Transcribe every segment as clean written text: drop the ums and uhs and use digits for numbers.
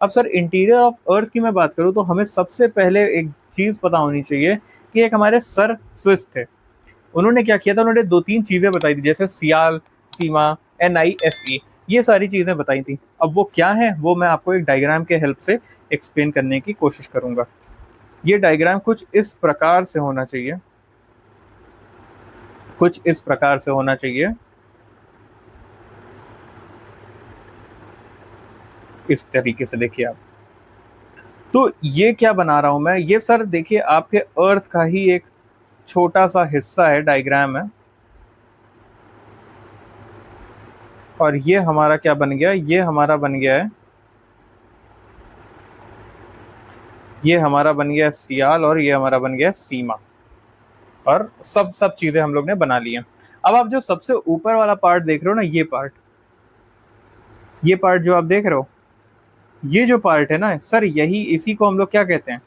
अब sir interior of earth की मैं बात करूँ तो हमें सबसे पहले एक चीज़ पता होनी चाहिए कि एक हमारे सर स्विस थे, उन्होंने क्या किया था, उन्होंने 2-3 चीज़ें बताई थी, जैसे सियाल, सीमा, NIFE, ये सारी चीज़ें बताई थी। अब वो क्या है, वो मैं आपको एक डायग्राम के हेल्प से एक्सप्लेन करने की कोशिश करूँगा। ये डायग्राम कुछ इस प्रकार से होना चाहिए, कुछ इस प्रकार से होना चाहिए, इस तरीके से देखिए आप। तो ये क्या बना रहा हूँ मैं, ये सर देखिए आपके अर्थ का ही एक छोटा-सा हिस्सा है, डायग्राम है। और ये हमारा क्या बन गया, ये हमारा बन गया है, ये हमारा बन गया सियाल और ये हमारा बन गया सीमा, और सब चीजें हम लोग ने बना ली हैं। अब आप जो सबसे ऊपर वाला पार्ट देख रहे हो ना, ये पार्ट जो आप देख रहे हो, ये जो पार्ट है ना सर, यही इसी को हम लोग क्या कहते हैं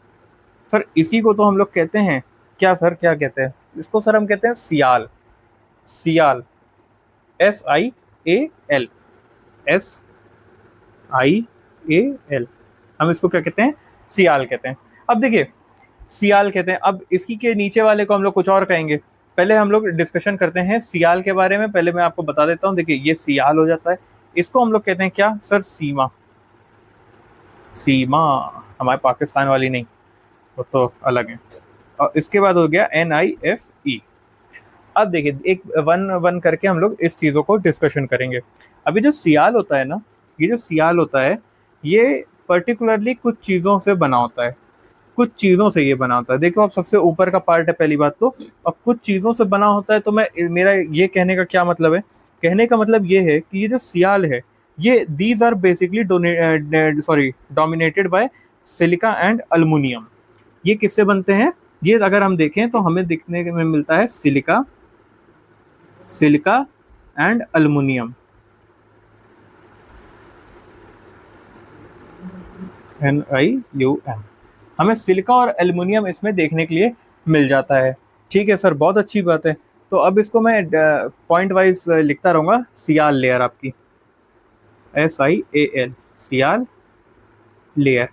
सर, इसी को तो हम लोग कहते हैं क्या सर, क्या कहते हैं इसको सर, हम कहते हैं सियाल। सियाल, SIAL, SIAL, हम इसको क्या कहते हैं, सियाल कहते हैं। अब देखिए सियाल कहते हैं, अब इसकी के नीचे वाले को हम लोग कुछ और कहेंगे। पहले हम लोग डिस्कशन करते हैं सियाल के बारे में, पहले मैं आपको बता देता हूँ। देखिए ये सियाल हो जाता है, इसको हम लोग कहते हैं क्या सर, सीमा। सीमा हमारे पाकिस्तान वाली नहीं, वो तो अलग है। और इसके बाद हो गया NIFE। अब देखिए एक वन वन करके हम लोग इस चीज़ों को डिस्कशन करेंगे। अभी जो सियाल होता है ना, ये जो सियाल होता है, ये पर्टिकुलरली कुछ चीज़ों से बना होता है, कुछ चीज़ों से ये बना होता है। देखो आप सबसे ऊपर का पार्ट है पहली बात तो, अब कुछ चीज़ों से बना होता है, तो मैं मेरा ये कहने का क्या मतलब है, कहने का मतलब ये है कि ये जो सियाल है, ये these are basically dominated by silica and aluminium. ये किससे बनते हैं, ये अगर हम देखें तो हमें दिखने में मिलता है silica, silica and aluminium, NIUM, हमें सिलिका और एल्युमिनियम इसमें देखने के लिए मिल जाता है। ठीक है सर, बहुत अच्छी बात है। तो अब इसको मैं पॉइंट वाइज लिखता रहूँगा, सियाल लेयर आपकी, SIAL, सियाल लेयर।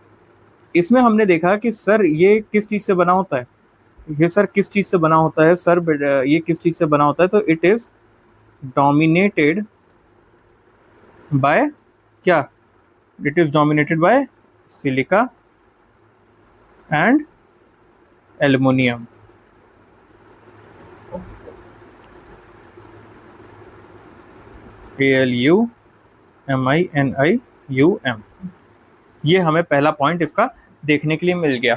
इसमें हमने देखा कि सर ये किस चीज़ से बना होता है, ये सर किस चीज़ से बना होता है सर, ये किस चीज़ से बना होता है, तो इट इज़ डोमिनेटेड बाय क्या, it is dominated by silica and aluminium. ALUMINIUM, ये हमें पहला पॉइंट इसका देखने के लिए मिल गया।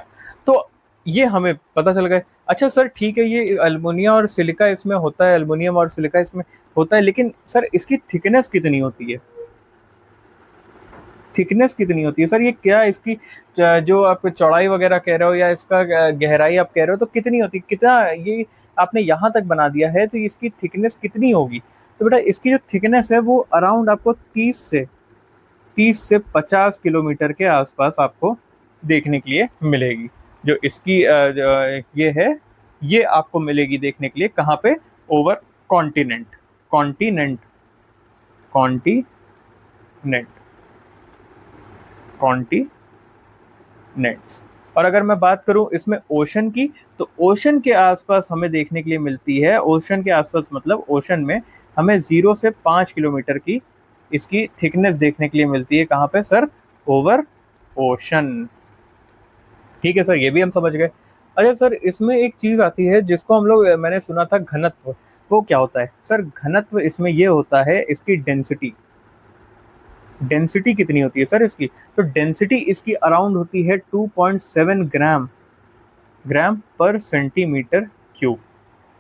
तो ये हमें पता चल गया। अच्छा सर ठीक है, ये अल्मुनियम और सिलिका इसमें होता है, एल्युमिनियम और सिलिका इसमें होता है, लेकिन सर इसकी थिकनेस कितनी होती है, थिकनेस कितनी होती है सर, ये क्या इसकी जो आप चौड़ाई वगैरह कह रहे हो या इसका गहराई आप कह रहे हो, तो कितनी होती है, कितना ये आपने यहाँ तक बना दिया है, तो इसकी थिकनेस कितनी होगी। तो बेटा इसकी जो थिकनेस है वो अराउंड आपको 30 से 50 किलोमीटर के आसपास आपको देखने के लिए मिलेगी। जो इसकी ये है, ये आपको मिलेगी देखने के लिए कहाँ पे, over continent, continent, continent, continents. और अगर मैं बात करूं इसमें ओशन की, तो ओशन के आसपास हमें देखने के लिए मिलती है, ओशन के आसपास मतलब ओशन में हमें 0 से 5 किलोमीटर की इसकी थिकनेस देखने के लिए मिलती है, कहाँ पे सर, ओवर ओशन। ठीक है सर, ये भी हम समझ गए। अच्छा सर इसमें एक चीज आती है जिसको हम लोग, मैंने सुना था घनत्व, वो क्या होता है सर, घनत्व इसमें ये होता है इसकी डेंसिटी। डेंसिटी कितनी होती है सर इसकी, तो डेंसिटी इसकी अराउंड होती है 2.7 ग्राम, ग्राम पर centimetre cube.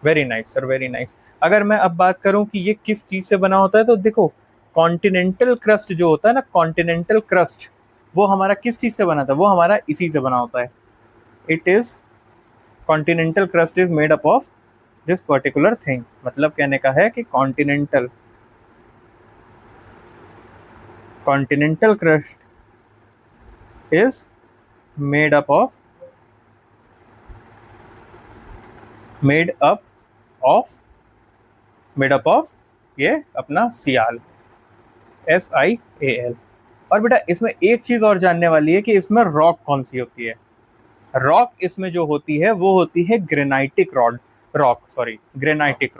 Very nice sir, very nice. अगर मैं अब बात करूं कि ये किस चीज से बना होता है, तो देखो कॉन्टिनेंटल क्रस्ट जो होता है ना, कॉन्टिनेंटल क्रस्ट, वो हमारा किस चीज से बना था, वो हमारा इसी से बना होता है। It is, continental crust is made up of this particular thing, मतलब कहने का है कि continental, continental crust is made up of, made up of, made up of ये अपना सियाल, SIAL। और बेटा इसमें एक चीज और जानने वाली है कि इसमें रॉक कौन सी होती है। रॉक इसमें जो होती है वो होती है granitic rod, granitic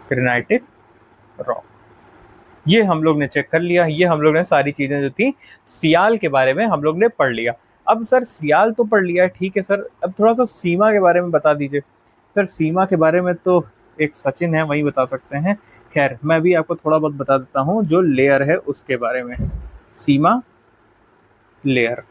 granitic rock. ये हम लोग ने चेक कर लिया, ये हम लोग ने सारी चीजें जो थी सियाल के बारे में हम लोग ने पढ़ लिया। अब सर सियाल तो पढ़ लिया, ठीक है सर, अब थोड़ा सा सीमा के बारे में बता दीजिए। सर सीमा के बारे में तो एक सचिन है वही बता सकते हैं। खैर मैं भी आपको थोड़ा बहुत बता देता हूँ जो लेयर है उसके बारे में। सीमा लेयर,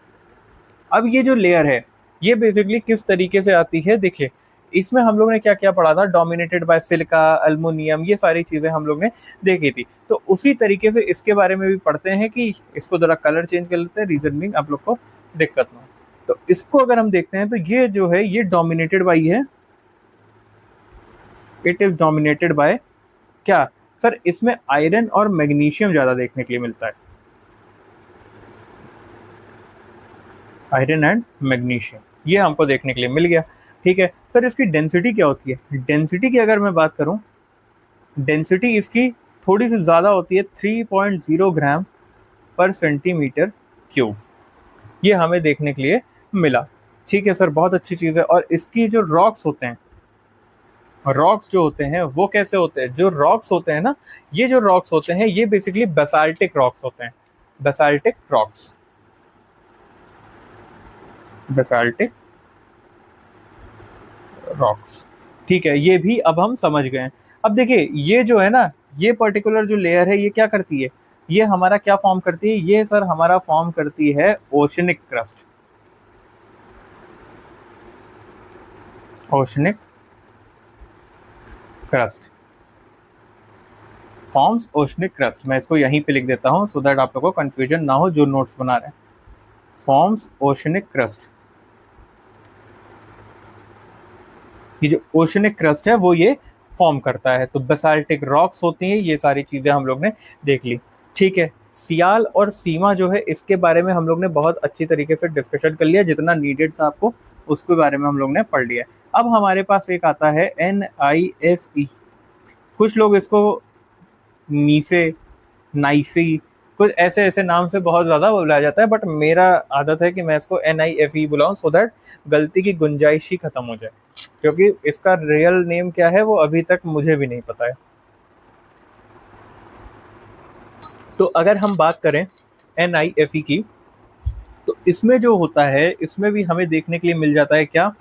अब ये जो लेयर है ये बेसिकली किस तरीके से आती है, देखिए इसमें हम लोग ने क्या क्या पढ़ा था, डोमिनेटेड बाय सिलिका, अल्मुनियम, ये सारी चीजें हम लोग ने देखी थी। तो उसी तरीके से इसके बारे में भी पढ़ते हैं कि इसको जरा कलर चेंज कर लेते हैं, रीजन बीइंग आप लोग को दिक्कत ना हो। तो इसको अगर हम देखते हैं तो ये जो है ये डोमिनेटेड बाय है, इट इज डोमिनेटेड बाय क्या सर, इसमें आयरन और मैग्नीशियम ज्यादा देखने के लिए मिलता है, आयरन एंड मैग्नीशियम ये हमको देखने के लिए मिल गया। ठीक है सर, इसकी डेंसिटी क्या होती है, डेंसिटी की अगर मैं बात करूं, डेंसिटी इसकी थोड़ी सी ज़्यादा होती है, 3.0 ग्राम पर सेंटीमीटर क्यूब, ये हमें देखने के लिए मिला। ठीक है सर, बहुत अच्छी चीज़ है। और इसकी जो रॉक्स होते हैं, रॉक्स जो होते हैं वो कैसे होते हैं, जो रॉक्स होते हैं ना, ये जो रॉक्स होते हैं ये बेसिकली बेसाल्टिक रॉक्स होते हैं, बेसाल्टिक रॉक्स, बेसाल्टिक रॉक्स। ठीक है, ये भी अब हम समझ गए हैं। अब देखिए ये जो है ना, ये पर्टिकुलर जो लेयर है ये क्या करती है, ये हमारा क्या फॉर्म करती है, ये सर हमारा फॉर्म करती है oceanic crust, oceanic crust forms oceanic crust. मैं इसको यहीं पे लिख देता हूं सो दैट आप लोगों को कंफ्यूजन ना हो जो नोट्स बना रहे हैं। फॉर्म्स ओशनिक क्रस्ट, ये जो ओशनिक क्रस्ट है वो ये फॉर्म करता है। तो बेसाल्टिक रॉक्स होती हैं, ये सारी चीज़ें हम लोग ने देख ली। ठीक है, सियाल और सीमा जो है इसके बारे में हम लोग ने बहुत अच्छी तरीके से डिस्कशन कर लिया, जितना नीडेड था आपको उसके बारे में हम लोग ने पढ़ लिया। अब हमारे पास एक आता है NIFE, कुछ लोग इसको नीफे, नाइफी, कुछ ऐसे ऐसे नाम से बहुत ज़्यादा बुलाया जाता है, बट मेरा आदत है कि मैं इसको NIFE बुलाऊं सो दैट गलती की गुंजाइश ही खत्म हो जाए, क्योंकि इसका रियल नेम क्या है वो अभी तक मुझे भी नहीं पता है। तो अगर हम बात करें NIFE की, तो इसमें जो होता है इसमें भी हमें देखने के लिए मिल जाता है क्या,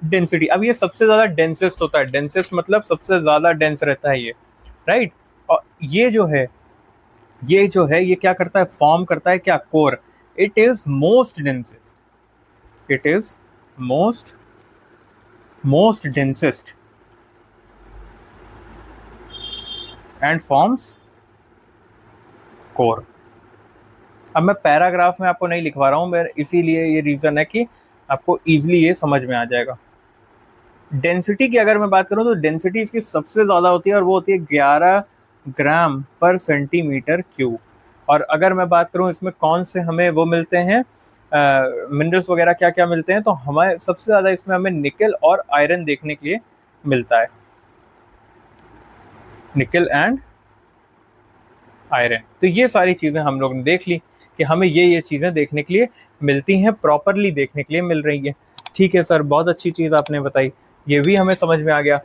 डेंसिटी। अब ये सबसे ज़्यादा डेंसेस्ट होता है, डेंसेस्ट मतलब सबसे ज़्यादा डेंस रहता है ये, राइट। और ये जो है ये क्या करता है, फॉर्म करता है क्या, core. It is most densest, it is most densest and forms core. अब मैं पैराग्राफ में आपको नहीं लिखवा रहा हूं, मैं इसीलिए ये रीजन है कि आपको इजीली ये समझ में आ जाएगा। डेंसिटी की अगर मैं बात करूं तो डेंसिटी इसकी सबसे ज़्यादा होती है और वो होती है 11 ग्राम पर सेंटीमीटर क्यूब। और अगर मैं बात करूं इसमें कौन से हमें वो मिलते हैं मिनरल्स वगैरह क्या क्या मिलते हैं, तो हमें सबसे ज़्यादा इसमें हमें निकल और आयरन देखने के लिए मिलता है, निकल एंड आयरन। तो ये सारी चीज़ें हम लोग ने देख ली कि हमें ये चीज़ें देखने के लिए मिलती हैं, प्रॉपरली देखने के लिए मिल रही है। ठीक है सर, बहुत अच्छी चीज़ आपने बताई, ये भी हमें समझ में आ गया।